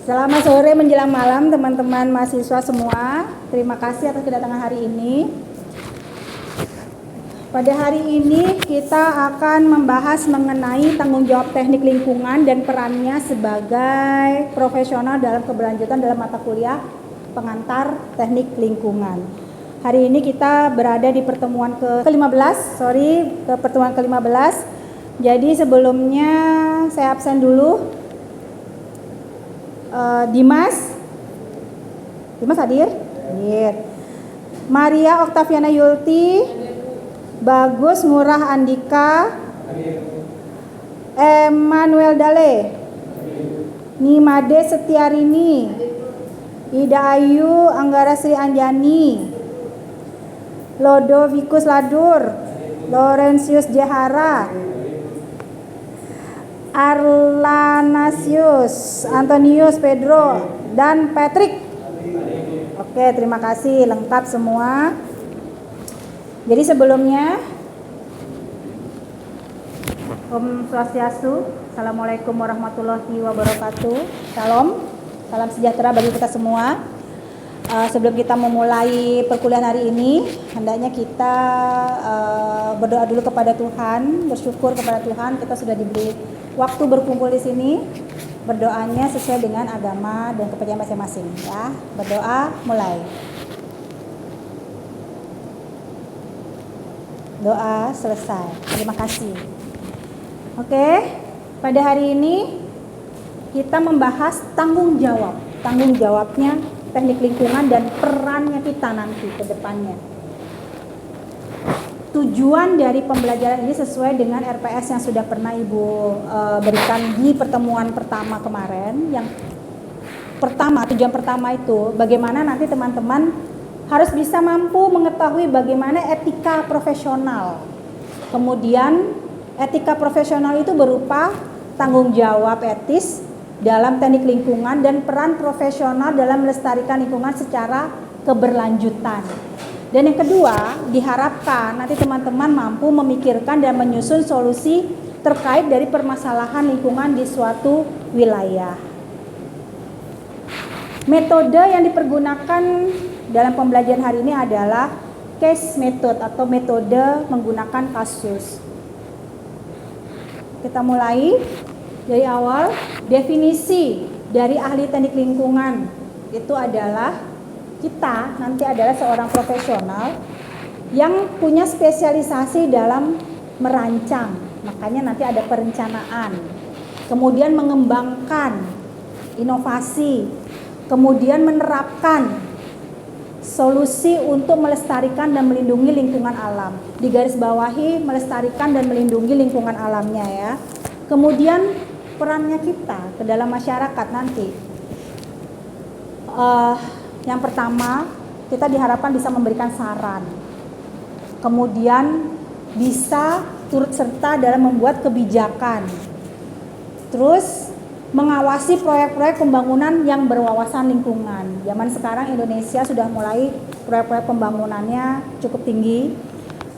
Selamat sore menjelang malam teman-teman mahasiswa semua. Terima kasih atas kedatangan hari ini. Pada hari ini kita akan membahas mengenai tanggung jawab teknik lingkungan dan perannya sebagai profesional dalam keberlanjutan dalam mata kuliah pengantar teknik lingkungan. Hari ini kita berada di pertemuan pertemuan ke-15. Jadi sebelumnya saya absen dulu. Dimas hadir? Hadir. Maria Oktaviana Yulti, Bagus Ngurah Andika, Emmanuel Dale, Nimade Setiarini, Ida Ayu Anggara Sri Anjani, Lodovikus Ladur, Laurentius Jehara, Arlanasius, Antonius Pedro, dan Patrick. Oke, terima kasih, lengkap semua. Jadi sebelumnya, Om Swastiastu, Assalamualaikum warahmatullahi wabarakatuh. Salam sejahtera bagi kita semua. Sebelum kita memulai perkuliahan hari ini, hendaknya kita berdoa dulu kepada Tuhan, bersyukur kepada Tuhan kita sudah diberi waktu berkumpul di sini. Berdoanya sesuai dengan agama dan kepercayaan masing-masing, ya. Berdoa, mulai. Doa selesai. Terima kasih. Oke, pada hari ini kita membahas tanggung jawabnya teknik lingkungan dan perannya kita nanti ke depannya. Tujuan dari pembelajaran ini sesuai dengan RPS yang sudah pernah Ibu berikan di pertemuan pertama kemarin. Tujuan pertama itu bagaimana nanti teman-teman harus bisa mampu mengetahui bagaimana etika profesional. Kemudian etika profesional itu berupa tanggung jawab etis dalam teknik lingkungan dan peran profesional dalam melestarikan lingkungan secara keberlanjutan. Dan yang kedua, diharapkan nanti teman-teman mampu memikirkan dan menyusun solusi terkait dari permasalahan lingkungan di suatu wilayah. Metode yang dipergunakan dalam pembelajaran hari ini adalah case method atau metode menggunakan kasus. Kita mulai dari awal. Definisi dari ahli teknik lingkungan itu adalah kita nanti adalah seorang profesional yang punya spesialisasi dalam merancang, makanya nanti ada perencanaan, kemudian mengembangkan inovasi, kemudian menerapkan solusi untuk melestarikan dan melindungi lingkungan alam. Digarisbawahi melestarikan dan melindungi lingkungan alamnya, ya. Kemudian perannya kita ke dalam masyarakat nanti. Yang pertama, kita diharapkan bisa memberikan saran. Kemudian bisa turut serta dalam membuat kebijakan. Terus mengawasi proyek-proyek pembangunan yang berwawasan lingkungan. Zaman sekarang Indonesia sudah mulai proyek-proyek pembangunannya cukup tinggi.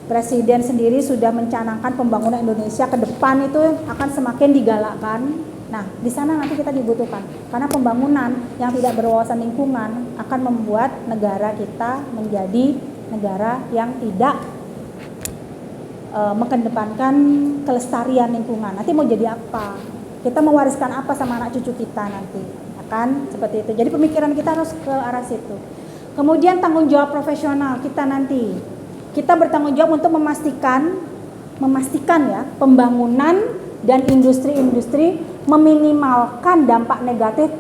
Presiden sendiri sudah mencanangkan pembangunan Indonesia ke depan itu akan semakin digalakkan. Nah, di sana nanti kita dibutuhkan. Karena pembangunan yang tidak berwawasan lingkungan akan membuat negara kita menjadi negara yang tidak mengedepankan kelestarian lingkungan. Nanti mau jadi apa? Kita mewariskan apa sama anak cucu kita nanti? Akan seperti itu. Jadi pemikiran kita harus ke arah situ. Kemudian tanggung jawab profesional kita nanti. Kita bertanggung jawab untuk memastikan ya pembangunan dan industri-industri meminimalkan dampak negatif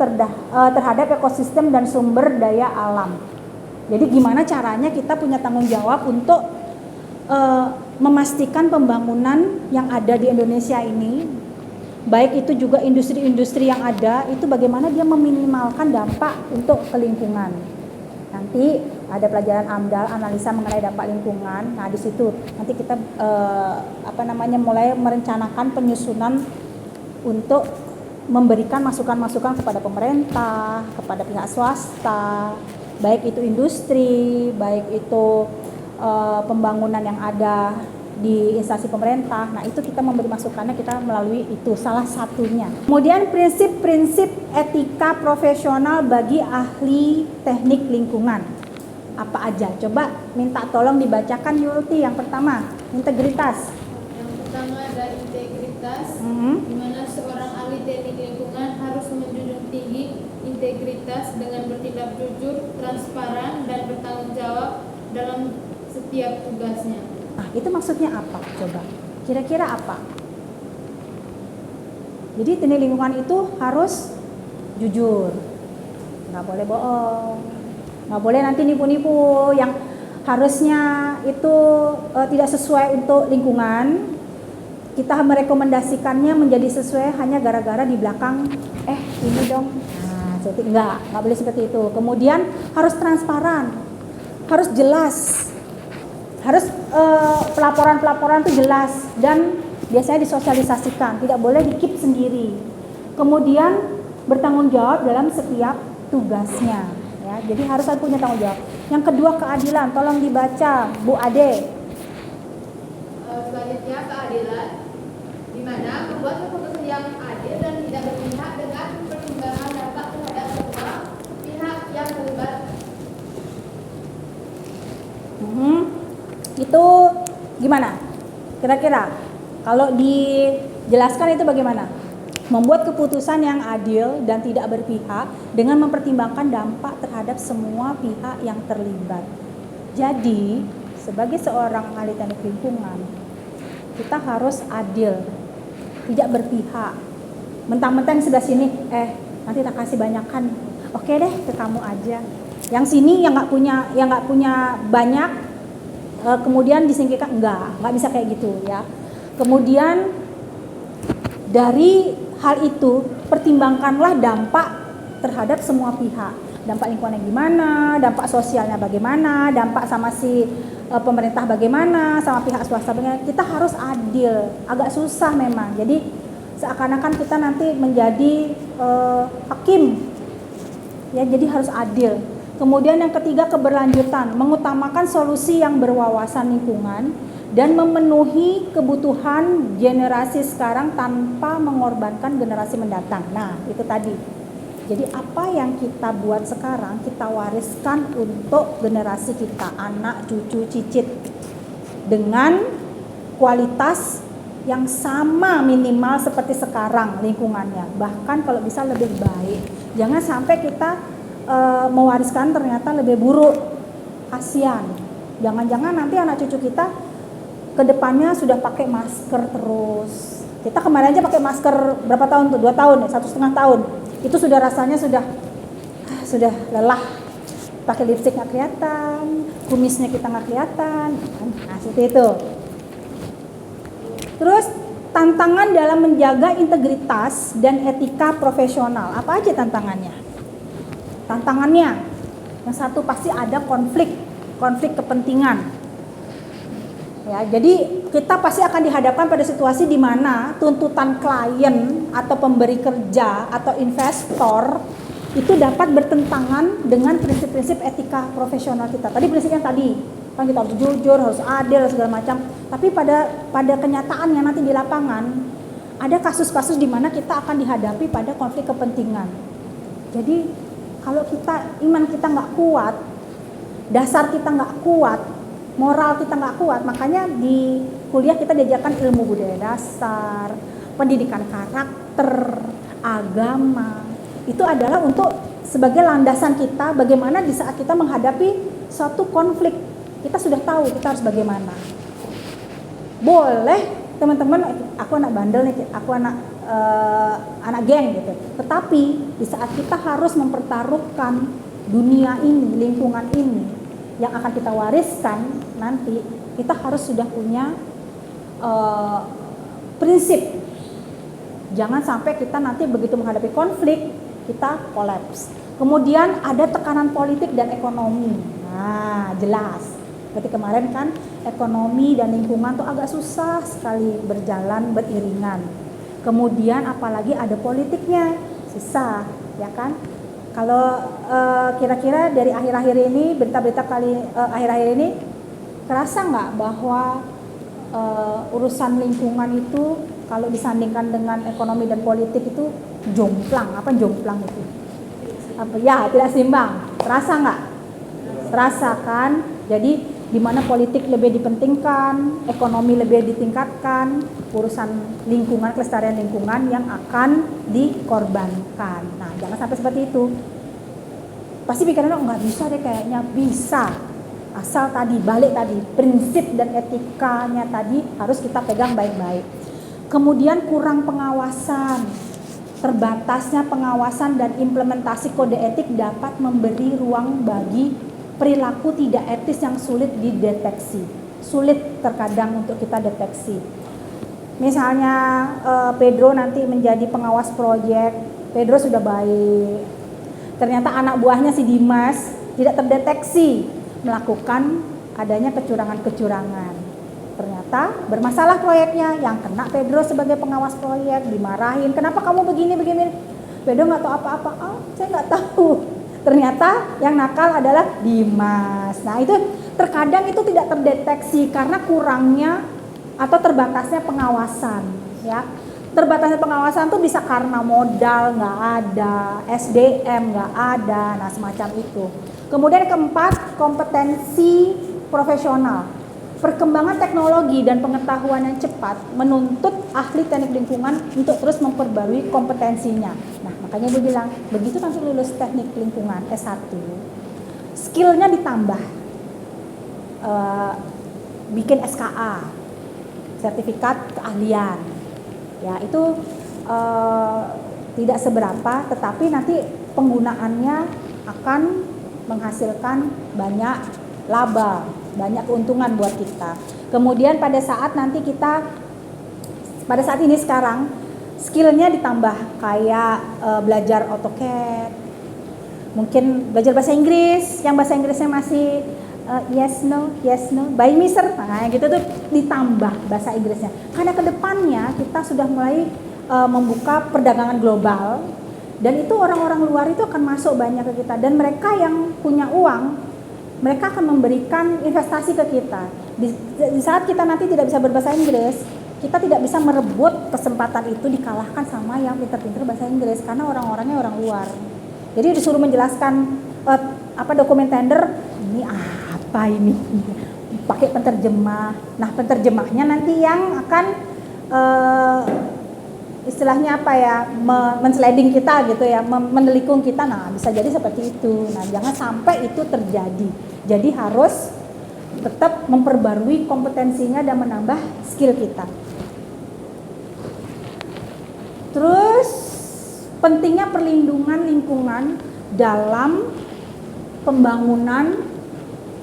terhadap ekosistem dan sumber daya alam. Jadi gimana caranya kita punya tanggung jawab untuk memastikan pembangunan yang ada di Indonesia ini, baik itu juga industri-industri yang ada, itu bagaimana dia meminimalkan dampak untuk ke lingkungan. Nanti ada pelajaran AMDAL, analisa mengenai dampak lingkungan. Nah, di situ nanti kita mulai merencanakan penyusunan untuk memberikan masukan-masukan kepada pemerintah, kepada pihak swasta, baik itu industri, baik itu pembangunan yang ada di instansi pemerintah. Nah, itu kita memberi masukannya, kita melalui itu salah satunya. Kemudian prinsip-prinsip etika profesional bagi ahli teknik lingkungan. Apa aja? Coba minta tolong dibacakan Yulti. Yang pertama, integritas. Yang pertama ada integritas, di mana seorang ahli teknik lingkungan harus menjunjung tinggi integritas dengan bertindak jujur, transparan, dan bertanggung jawab dalam setiap tugasnya. Nah, itu maksudnya apa? Coba. Kira-kira apa? Jadi teknik lingkungan itu harus jujur. Nggak boleh bohong. Nggak boleh nanti nipu-nipu yang harusnya itu tidak sesuai untuk lingkungan. Kita merekomendasikannya menjadi sesuai hanya gara-gara di belakang ini dong. Nah, seperti nggak boleh seperti itu. Kemudian harus transparan. Harus jelas. Harus pelaporan-pelaporan itu jelas dan biasanya disosialisasikan, tidak boleh di-keep sendiri. Kemudian bertanggung jawab dalam setiap tugasnya, ya. Jadi harus punya tanggung jawab. Yang kedua, keadilan. Tolong dibaca, Bu Ade. Selanjutnya keadilan, di mana membuat keputusan yang adil dan tidak berpihak dengan pertimbangan dampak terhadap semua pihak yang terlibat. Itu gimana? Kira-kira kalau dijelaskan itu bagaimana? Membuat keputusan yang adil dan tidak berpihak dengan mempertimbangkan dampak terhadap semua pihak yang terlibat. Jadi, sebagai seorang ahli teknik lingkungan, kita harus adil, tidak berpihak. Mentang-mentang sebelah sini, nanti tak kasih banyakan. Oke deh, ke kamu aja. Yang sini yang nggak punya banyak, kemudian disingkirkan, nggak bisa kayak gitu ya. Kemudian dari hal itu pertimbangkanlah dampak terhadap semua pihak. Dampak lingkungannya gimana, dampak sosialnya bagaimana, dampak sama si pemerintah bagaimana, sama pihak swasta bagaimana. Kita harus adil, agak susah memang. Jadi seakan-akan kita nanti menjadi hakim, ya. Jadi harus adil. Kemudian yang ketiga, keberlanjutan, mengutamakan solusi yang berwawasan lingkungan dan memenuhi kebutuhan generasi sekarang tanpa mengorbankan generasi mendatang. Nah, itu tadi. Jadi apa yang kita buat sekarang, kita wariskan untuk generasi kita, anak, cucu, cicit, dengan kualitas yang sama minimal seperti sekarang lingkungannya. Bahkan kalau bisa lebih baik. Jangan sampai kita mewariskan ternyata lebih buruk, kasihan. Jangan-jangan nanti anak cucu kita kedepannya sudah pakai masker terus. Kita kemarin aja pakai masker berapa tahun tuh? 2 tahun ya, 1,5 tahun. Itu sudah rasanya sudah lelah. Pakai lipstik nggak kelihatan, kumisnya kita nggak kelihatan. Nah, seperti itu. Terus tantangan dalam menjaga integritas dan etika profesional. Apa aja tantangannya? Tantangannya, yang satu pasti ada konflik kepentingan. Ya, jadi kita pasti akan dihadapkan pada situasi di mana tuntutan klien atau pemberi kerja atau investor itu dapat bertentangan dengan prinsip-prinsip etika profesional kita. Tadi prinsipnya tadi, kan kita harus jujur, harus adil, segala macam. Tapi pada kenyataannya nanti di lapangan ada kasus-kasus di mana kita akan dihadapi pada konflik kepentingan. Jadi kalau iman kita nggak kuat, dasar kita nggak kuat, moral kita nggak kuat, makanya di kuliah kita diajarkan ilmu budaya dasar, pendidikan karakter, agama. Itu adalah untuk sebagai landasan kita bagaimana di saat kita menghadapi suatu konflik. Kita sudah tahu kita harus bagaimana. Boleh teman-teman, aku anak bandel nih, aku anak geng gitu. Tetapi di saat kita harus mempertaruhkan dunia ini, lingkungan ini yang akan kita wariskan nanti, kita harus sudah punya prinsip. Jangan sampai kita nanti begitu menghadapi konflik kita kolaps. Kemudian ada tekanan politik dan ekonomi. Nah, jelas. Seperti kemarin kan ekonomi dan lingkungan tuh agak susah sekali berjalan beriringan. Kemudian apalagi ada politiknya, susah, ya kan? Kalau kira-kira dari akhir-akhir ini, berita-berita akhir-akhir ini, kerasa nggak bahwa urusan lingkungan itu kalau disandingkan dengan ekonomi dan politik itu jomplang. Apa jomplang itu? Apa ya, tidak seimbang. Terasa nggak? Terasa kan? Jadi di mana politik lebih dipentingkan, ekonomi lebih ditingkatkan, urusan lingkungan, kelestarian lingkungan yang akan dikorbankan. Nah, jangan sampai seperti itu. Pasti pikirannya nggak bisa deh, kayaknya bisa. Asal tadi, balik tadi, prinsip dan etikanya tadi harus kita pegang baik-baik. Kemudian kurang pengawasan, terbatasnya pengawasan dan implementasi kode etik dapat memberi ruang bagi perilaku tidak etis yang sulit dideteksi, sulit terkadang untuk kita deteksi. Misalnya Pedro nanti menjadi pengawas proyek, Pedro sudah baik, ternyata anak buahnya si Dimas tidak terdeteksi melakukan adanya kecurangan-kecurangan. Ternyata bermasalah proyeknya, yang kena Pedro sebagai pengawas proyek, dimarahin, kenapa kamu begini? Pedro nggak tahu apa-apa, saya nggak tahu. Ternyata yang nakal adalah Dimas. Nah itu terkadang itu tidak terdeteksi karena kurangnya atau terbatasnya pengawasan. Ya, terbatasnya pengawasan tuh bisa karena modal nggak ada, SDM nggak ada, nah semacam itu. Kemudian keempat, kompetensi profesional. Perkembangan teknologi dan pengetahuan yang cepat menuntut ahli teknik lingkungan untuk terus memperbarui kompetensinya. Nah, makanya dia bilang, begitu nanti lulus teknik lingkungan S1, skillnya ditambah, bikin SKA, sertifikat keahlian. Ya, itu tidak seberapa, tetapi nanti penggunaannya akan menghasilkan banyak laba, banyak keuntungan buat kita. Kemudian pada saat ini sekarang skillnya ditambah kayak belajar AutoCAD, mungkin belajar bahasa Inggris, yang bahasa Inggrisnya masih yes no, by me sir, nah gitu tuh ditambah bahasa Inggrisnya. Karena kedepannya kita sudah mulai membuka perdagangan global, dan itu orang-orang luar itu akan masuk banyak ke kita, dan mereka yang punya uang mereka akan memberikan investasi ke kita. Di saat kita nanti tidak bisa berbahasa Inggris, kita tidak bisa merebut kesempatan itu dikalahkan sama yang pintar-pintar bahasa Inggris karena orang-orangnya orang luar. Jadi disuruh menjelaskan dokumen tender, ini apa ini? Pakai penterjemah. Nah, penterjemahnya nanti yang akan istilahnya apa ya, mensliding kita gitu ya, menelikung kita. Nah, bisa jadi seperti itu. Nah, jangan sampai itu terjadi. Jadi harus tetap memperbarui kompetensinya dan menambah skill kita. Terus pentingnya perlindungan lingkungan dalam pembangunan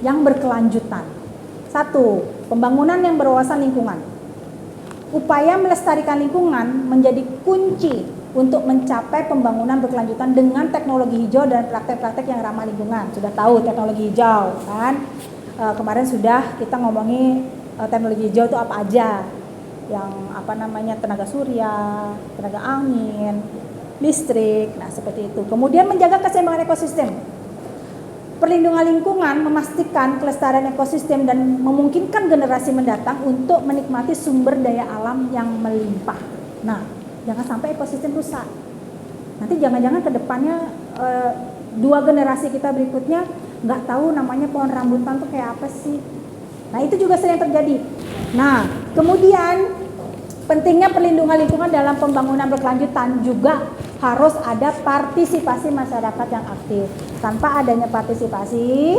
yang berkelanjutan. 1. Pembangunan yang berwawasan lingkungan. Upaya melestarikan lingkungan menjadi kunci untuk mencapai pembangunan berkelanjutan dengan teknologi hijau dan praktek-praktek yang ramah lingkungan. Sudah tahu teknologi hijau kan? Kemarin sudah kita ngomongi teknologi hijau itu apa aja. Yang tenaga surya, tenaga angin, listrik, nah seperti itu. Kemudian menjaga keseimbangan ekosistem. Perlindungan lingkungan memastikan kelestarian ekosistem dan memungkinkan generasi mendatang untuk menikmati sumber daya alam yang melimpah. Nah, jangan sampai ekosistem rusak. Nanti jangan-jangan ke depannya 2 generasi kita berikutnya nggak tahu namanya pohon rambutan tuh kayak apa sih. Nah, itu juga sering terjadi. Nah, kemudian pentingnya perlindungan lingkungan dalam pembangunan berkelanjutan juga harus ada partisipasi masyarakat yang aktif. Tanpa adanya partisipasi,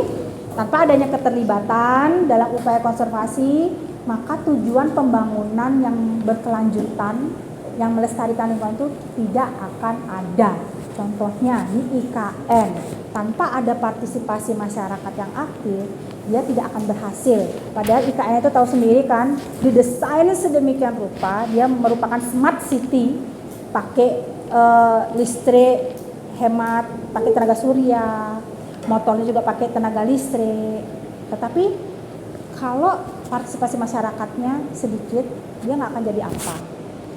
tanpa adanya keterlibatan dalam upaya konservasi, maka tujuan pembangunan yang berkelanjutan, yang melestarikan lingkungan itu tidak akan ada. Contohnya di IKN, tanpa ada partisipasi masyarakat yang aktif, dia tidak akan berhasil. Padahal IKN itu tahu sendiri kan, didesain sedemikian rupa, dia merupakan smart city, pakai listrik hemat, pakai tenaga surya, motornya juga pakai tenaga listrik. Tetapi kalau partisipasi masyarakatnya sedikit, dia nggak akan jadi apa.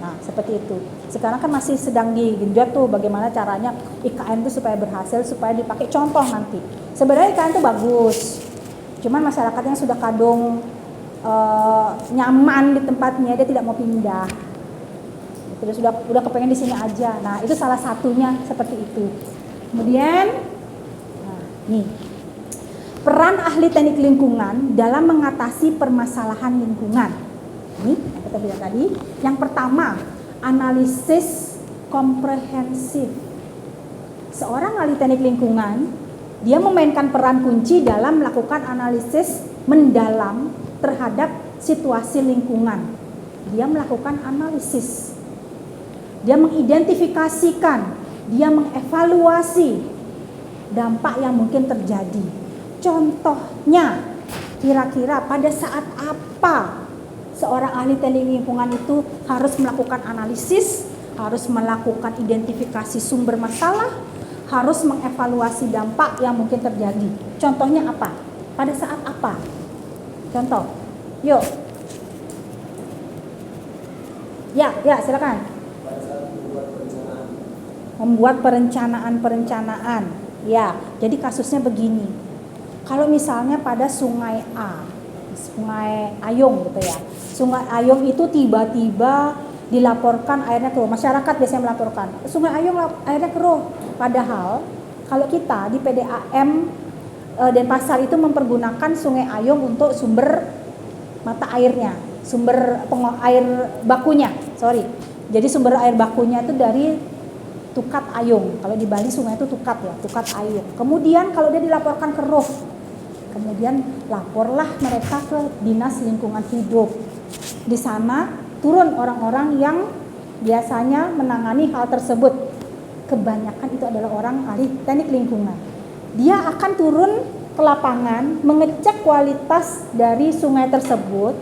Nah, seperti itu. Sekarang kan masih sedang digenjot tuh bagaimana caranya IKN itu supaya berhasil, supaya dipakai contoh nanti. Sebenarnya IKN itu bagus, cuman masyarakatnya sudah kadung nyaman di tempatnya, dia tidak mau pindah. Terus udah kepengen di sini aja. Nah, itu salah satunya seperti itu. Kemudian nih, peran ahli teknik lingkungan dalam mengatasi permasalahan lingkungan. Ini yang kita bilang tadi. Yang pertama, analisis komprehensif. Seorang ahli teknik lingkungan, dia memainkan peran kunci dalam melakukan analisis mendalam terhadap situasi lingkungan. Dia melakukan analisis. Dia mengidentifikasikan, dia mengevaluasi dampak yang mungkin terjadi. Contohnya, kira-kira pada saat apa seorang ahli teknik lingkungan itu harus melakukan analisis, harus melakukan identifikasi sumber masalah, harus mengevaluasi dampak yang mungkin terjadi. Contohnya apa? Pada saat apa? Contoh, yuk. Ya, silakan. Membuat perencanaan. Ya, jadi kasusnya begini. Kalau misalnya pada Sungai A, Sungai Ayung gitu ya. Sungai Ayung itu tiba-tiba dilaporkan airnya keruh. Masyarakat biasanya melaporkan, Sungai Ayung airnya keruh. Padahal kalau kita di PDAM Denpasar itu mempergunakan Sungai Ayung untuk sumber mata airnya, sumber air bakunya. Jadi sumber air bakunya itu dari Tukat Ayung. Kalau di Bali sungai itu Tukat ya, Tukat Ayung. Kemudian kalau dia dilaporkan keruh, kemudian laporlah mereka ke Dinas Lingkungan Hidup. Di sana turun orang-orang yang biasanya menangani hal tersebut. Kebanyakan itu adalah orang ahli teknik lingkungan. Dia akan turun ke lapangan, mengecek kualitas dari sungai tersebut.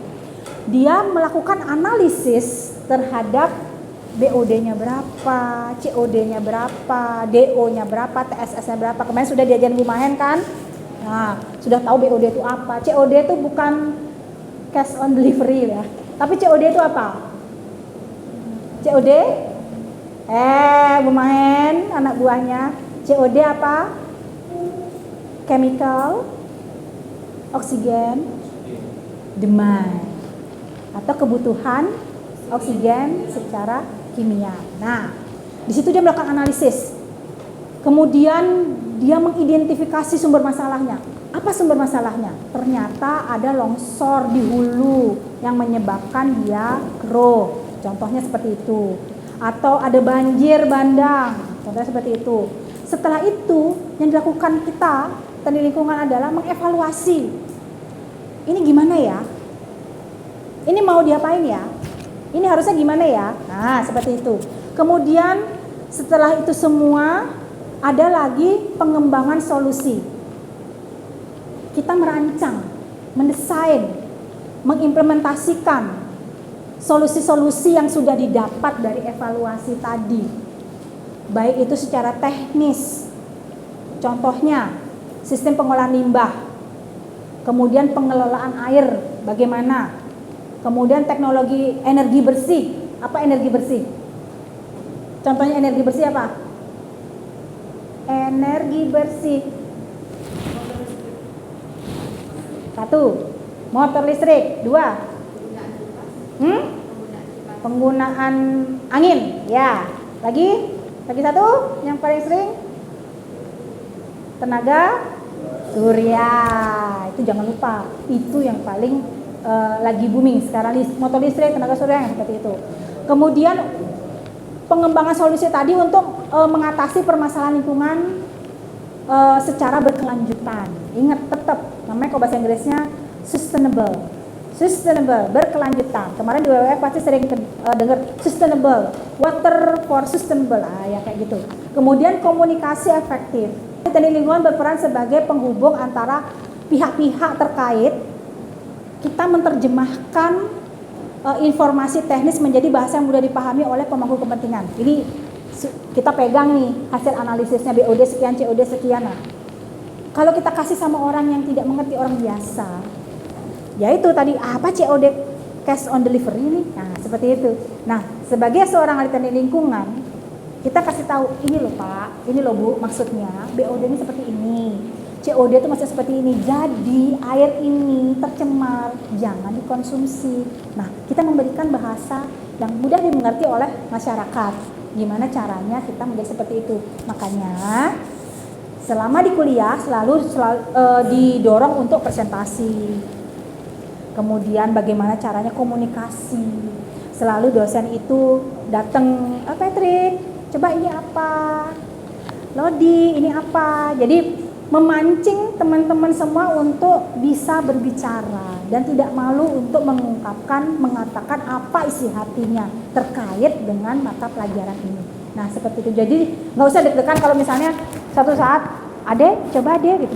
Dia melakukan analisis terhadap BOD-nya berapa, COD-nya berapa, DO-nya berapa, TSS-nya berapa. Kemarin sudah diajarin Bu Mahen kan? Nah, sudah tahu BOD itu apa. COD itu bukan cash on delivery ya. Tapi COD itu apa? COD? Bu Mahen, anak buahnya. COD apa? Chemical, oksigen, demand. Atau kebutuhan oksigen secara kimia. Nah, di situ dia melakukan analisis. Kemudian dia mengidentifikasi sumber masalahnya. Apa sumber masalahnya? Ternyata ada longsor di hulu yang menyebabkan dia keruh. Contohnya seperti itu. Atau ada banjir bandang. Contohnya seperti itu. Setelah itu, yang dilakukan kita, teknik lingkungan adalah mengevaluasi. Ini gimana ya? Ini mau diapain ya? Ini harusnya gimana ya? Nah, seperti itu. Kemudian setelah itu semua ada lagi pengembangan solusi. Kita merancang, mendesain, mengimplementasikan solusi-solusi yang sudah didapat dari evaluasi tadi. Baik itu secara teknis. Contohnya, sistem pengolahan limbah. Kemudian pengelolaan air bagaimana? Kemudian teknologi energi bersih. Apa energi bersih? Contohnya energi bersih apa? Energi bersih. 1. Motor listrik. 2. Penggunaan angin. Ya. Lagi 1 yang paling sering. Tenaga surya. Itu jangan lupa. Itu yang paling lagi booming sekarang, motor listrik, tenaga surya yang seperti itu. Kemudian pengembangan solusi tadi untuk mengatasi permasalahan lingkungan secara berkelanjutan. Ingat tetap namanya kalau bahasa Inggrisnya sustainable, berkelanjutan. Kemarin di WWF pasti sering dengar sustainable, water for sustainable, ya kayak gitu. Kemudian komunikasi efektif. Teknik lingkungan berperan sebagai penghubung antara pihak-pihak terkait. Kita menerjemahkan informasi teknis menjadi bahasa yang mudah dipahami oleh pemangku kepentingan. Ini kita pegang nih hasil analisisnya BOD sekian, COD sekian. Nah, kalau kita kasih sama orang yang tidak mengerti, orang biasa, yaitu tadi apa COD, cash on delivery nih. Nah, seperti itu. Nah, sebagai seorang ahli teknik lingkungan, kita kasih tahu, ini loh Pak, ini loh Bu, maksudnya BOD ini seperti ini. COD itu masih seperti ini. Jadi air ini tercemar, jangan dikonsumsi. Nah, kita memberikan bahasa yang mudah dimengerti oleh masyarakat. Gimana caranya kita menjadi seperti itu? Makanya selama di kuliah selalu didorong untuk presentasi. Kemudian bagaimana caranya komunikasi. Selalu dosen itu datang, Patrick, coba ini apa? Lodi, ini apa? Jadi memancing teman-teman semua untuk bisa berbicara dan tidak malu untuk mengatakan apa isi hatinya terkait dengan mata pelajaran ini. Nah, seperti itu. Jadi nggak usah deg-degan kalau misalnya satu saat, Ade, coba Ade gitu.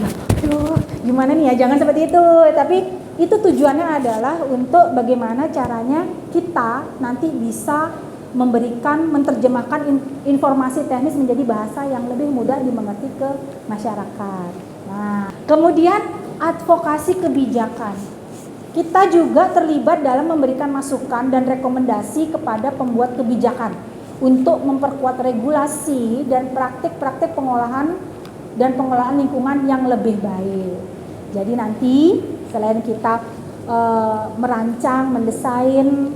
Aduh, gimana nih ya? Jangan seperti itu. Tapi itu tujuannya adalah untuk bagaimana caranya kita nanti bisa menerjemahkan informasi teknis menjadi bahasa yang lebih mudah dimengerti ke masyarakat. Nah, kemudian advokasi kebijakan. Kita juga terlibat dalam memberikan masukan dan rekomendasi kepada pembuat kebijakan untuk memperkuat regulasi dan praktik-praktik pengolahan dan pengelolaan lingkungan yang lebih baik. Jadi nanti selain kita merancang, mendesain,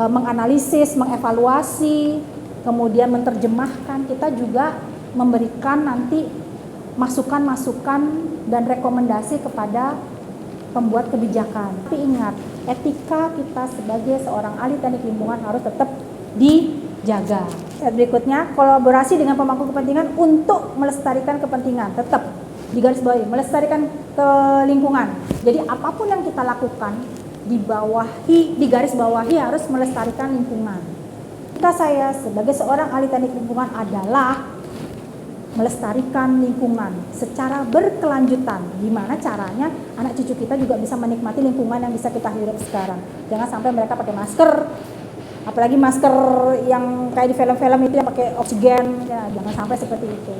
menganalisis, mengevaluasi, kemudian menerjemahkan, kita juga memberikan nanti masukan-masukan dan rekomendasi kepada pembuat kebijakan. Tapi ingat, etika kita sebagai seorang ahli teknik lingkungan harus tetap dijaga. Berikutnya, kolaborasi dengan pemangku kepentingan untuk melestarikan kepentingan, tetap digarisbawahi, melestarikan ke lingkungan. Jadi apapun yang kita lakukan digarisbawahi harus melestarikan lingkungan. Saya sebagai seorang ahli teknik lingkungan adalah melestarikan lingkungan secara berkelanjutan. Gimana caranya anak cucu kita juga bisa menikmati lingkungan yang bisa kita hirup sekarang. Jangan sampai mereka pakai masker, apalagi masker yang kayak di film-film itu yang pakai oksigen, ya, jangan sampai seperti itu.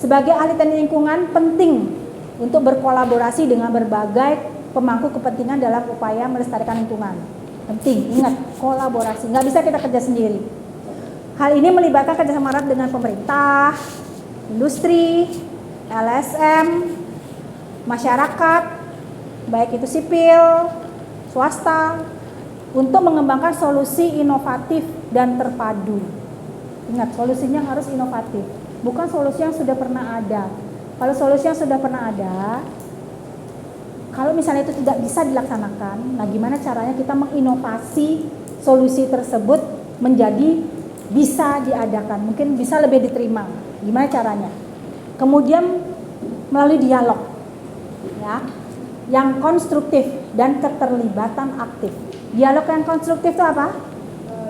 Sebagai ahli teknik lingkungan penting untuk berkolaborasi dengan berbagai pemangku kepentingan dalam upaya melestarikan lingkungan. Penting, ingat, kolaborasi, nggak bisa kita kerja sendiri. Hal ini melibatkan kerjasama erat dengan pemerintah, industri, LSM, masyarakat, baik itu sipil, swasta, untuk mengembangkan solusi inovatif dan terpadu. Ingat, solusinya harus inovatif, bukan solusi yang sudah pernah ada. Kalau solusi yang sudah pernah ada, kalau misalnya itu tidak bisa dilaksanakan, nah gimana caranya kita menginovasi solusi tersebut menjadi bisa diadakan, mungkin bisa lebih diterima. Gimana caranya? Kemudian melalui dialog, ya, yang konstruktif dan keterlibatan aktif. Dialog yang konstruktif itu apa?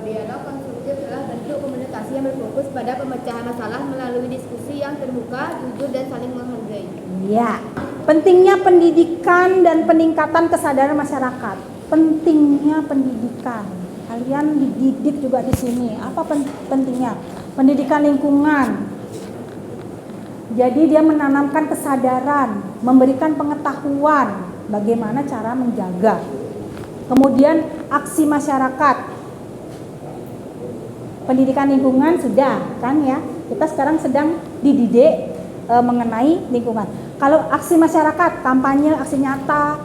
Dialog konstruktif adalah bentuk komunikasi yang berfokus pada pemecahan masalah melalui diskusi yang terbuka, jujur, dan saling menghargai. Ya. Pentingnya pendidikan dan peningkatan kesadaran masyarakat. Pentingnya pendidikan. Kalian dididik juga di sini. Apa pentingnya? Pendidikan lingkungan. Jadi dia menanamkan kesadaran, memberikan pengetahuan bagaimana cara menjaga. Kemudian aksi masyarakat. Pendidikan lingkungan sudah kan ya. Kita sekarang sedang dididik mengenai lingkungan. Kalau aksi masyarakat, kampanye, aksi nyata,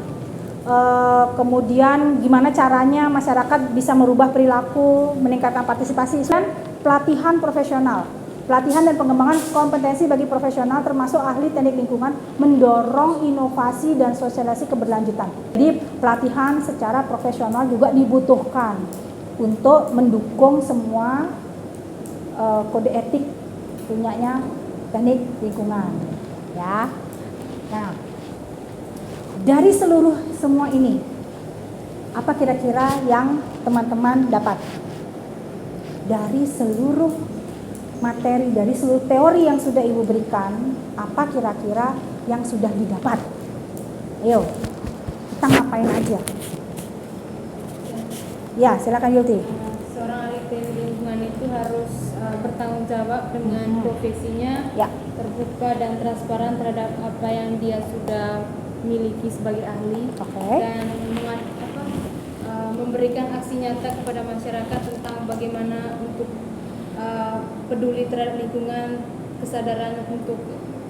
kemudian gimana caranya masyarakat bisa merubah perilaku, meningkatkan partisipasi, dan pelatihan profesional, pelatihan dan pengembangan kompetensi bagi profesional termasuk ahli teknik lingkungan, mendorong inovasi dan sosialisasi keberlanjutan. Jadi pelatihan secara profesional juga dibutuhkan untuk mendukung semua kode etik punyanya teknik lingkungan, ya. Nah, dari semua ini, apa kira-kira yang teman-teman dapat? Dari seluruh materi, dari seluruh teori yang sudah Ibu berikan, apa kira-kira yang sudah didapat? Ayo, kita ngapain aja? Ya, silakan Yulti. Seorang ahli teknik lingkungan itu harus bertanggung jawab dengan profesinya, Ya. terbuka dan transparan terhadap apa yang dia sudah miliki sebagai ahli, Oke. dan memberikan aksi nyata kepada masyarakat tentang bagaimana untuk peduli terhadap lingkungan, kesadaran untuk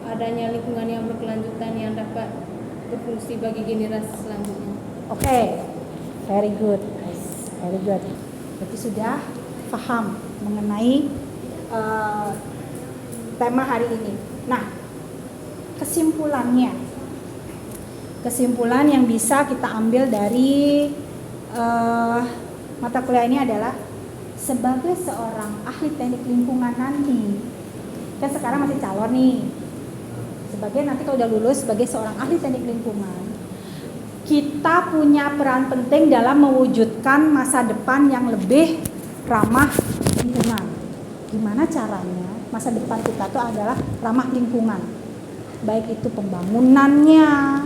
adanya lingkungan yang berkelanjutan yang dapat berfungsi bagi generasi selanjutnya. Oke, very good, guys, very good. Berarti sudah paham mengenai tema hari ini. Nah, kesimpulan yang bisa kita ambil dari mata kuliah ini adalah sebagai seorang ahli teknik lingkungan nanti, kan sekarang masih calon nih, sebagai nanti kalau udah lulus sebagai seorang ahli teknik lingkungan, kita punya peran penting dalam mewujudkan masa depan yang lebih ramah lingkungan. Gimana caranya masa depan kita itu adalah ramah lingkungan, baik itu pembangunannya,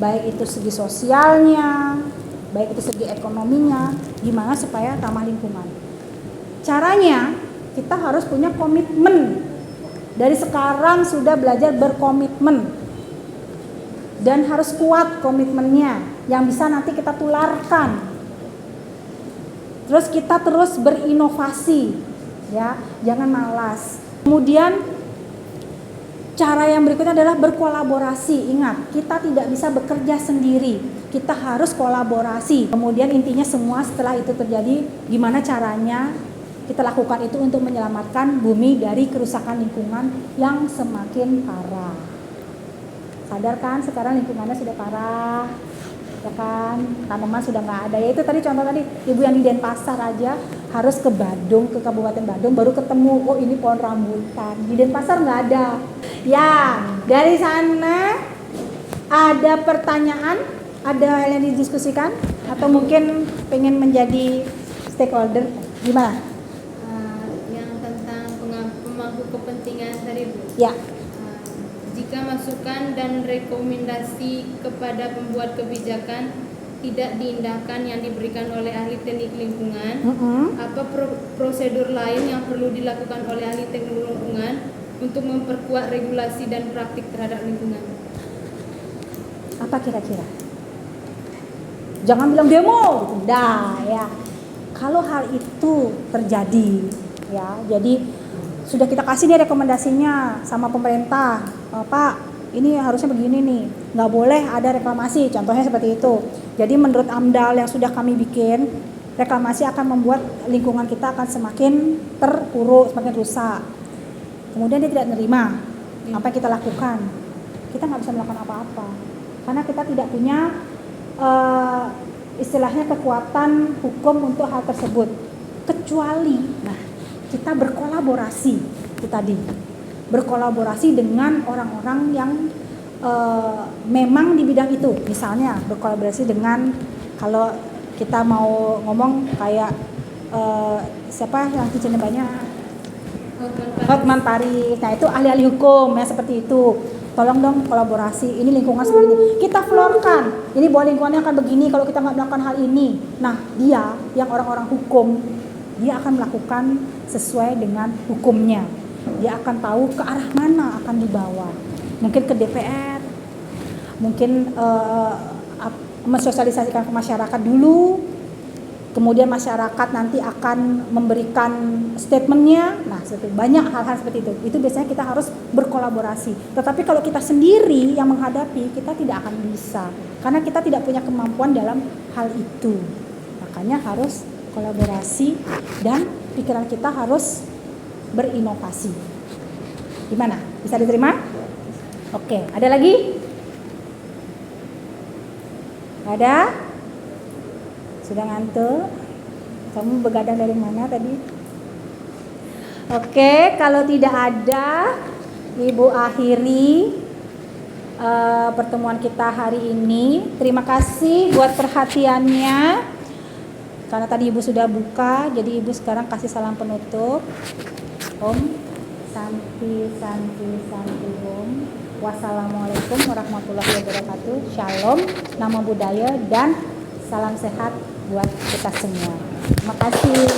baik itu segi sosialnya, baik itu segi ekonominya, gimana supaya ramah lingkungan. Caranya kita harus punya komitmen. Dari sekarang sudah belajar berkomitmen. Dan harus kuat komitmennya yang bisa nanti kita tularkan. Terus kita terus berinovasi, ya, jangan malas. Kemudian cara yang berikutnya adalah berkolaborasi. Ingat, kita tidak bisa bekerja sendiri. Kita harus kolaborasi. Kemudian intinya semua setelah itu terjadi, gimana caranya kita lakukan itu untuk menyelamatkan bumi dari kerusakan lingkungan yang semakin parah. Sadar kan sekarang lingkungannya sudah parah, ya kan? Tanaman sudah nggak ada. Ya itu tadi contoh tadi, ibu yang di Denpasar aja harus ke Badung, ke Kabupaten Badung baru ketemu, oh ini pohon rambutan. Di Denpasar nggak ada. Ya, dari sana ada pertanyaan, ada hal yang didiskusikan, atau mungkin pengen menjadi stakeholder, gimana? Kepentingan tadi Bu. Ya. Jika masukan dan rekomendasi kepada pembuat kebijakan tidak diindahkan yang diberikan oleh ahli teknik lingkungan, apa prosedur lain yang perlu dilakukan oleh ahli teknik lingkungan untuk memperkuat regulasi dan praktik terhadap lingkungan? Apa kira-kira? Jangan bilang demo, udah ya. Kalau hal itu terjadi, ya, jadi sudah kita kasih nih rekomendasinya sama pemerintah, Pak, ini harusnya begini nih, nggak boleh ada reklamasi, contohnya seperti itu. Jadi menurut AMDAL yang sudah kami bikin, reklamasi akan membuat lingkungan kita akan semakin terpuruk, semakin rusak. Kemudian dia tidak menerima, apa yang kita lakukan? Kita nggak bisa melakukan apa-apa, karena kita tidak punya istilahnya kekuatan hukum untuk hal tersebut. Kecuali, nah, kita berkolaborasi, itu tadi, berkolaborasi dengan orang-orang yang memang di bidang itu. Misalnya berkolaborasi dengan, kalau kita mau ngomong kayak siapa yang cincinnya banyak, Hotman Paris. Nah itu ahli-ahli hukum ya seperti itu. Tolong dong kolaborasi, ini lingkungan seperti ini. Kita florkan, ini bahwa lingkungannya akan begini kalau kita nggak melakukan hal ini. Nah dia yang orang-orang hukum, dia akan melakukan sesuai dengan hukumnya. Dia akan tahu ke arah mana akan dibawa. Mungkin ke DPR, mungkin mensosialisasikan ke masyarakat dulu. Kemudian masyarakat nanti akan memberikan statementnya. Nah, banyak hal-hal seperti itu. Itu biasanya kita harus berkolaborasi. Tetapi kalau kita sendiri yang menghadapi, kita tidak akan bisa. Karena kita tidak punya kemampuan dalam hal itu. Makanya harus kolaborasi dan pikiran kita harus berinovasi. Gimana? Bisa diterima? Oke, ada lagi? Ada? Sudah ngantuk? Kamu begadang dari mana tadi? Oke, kalau tidak ada, Ibu akhiri pertemuan kita hari ini. Terima kasih buat perhatiannya. Karena tadi Ibu sudah buka, jadi Ibu sekarang kasih salam penutup. Om Santi Santi Santi Om. Wassalamualaikum warahmatullahi wabarakatuh. Shalom, nama budaya dan salam sehat buat kita semua. Terima kasih.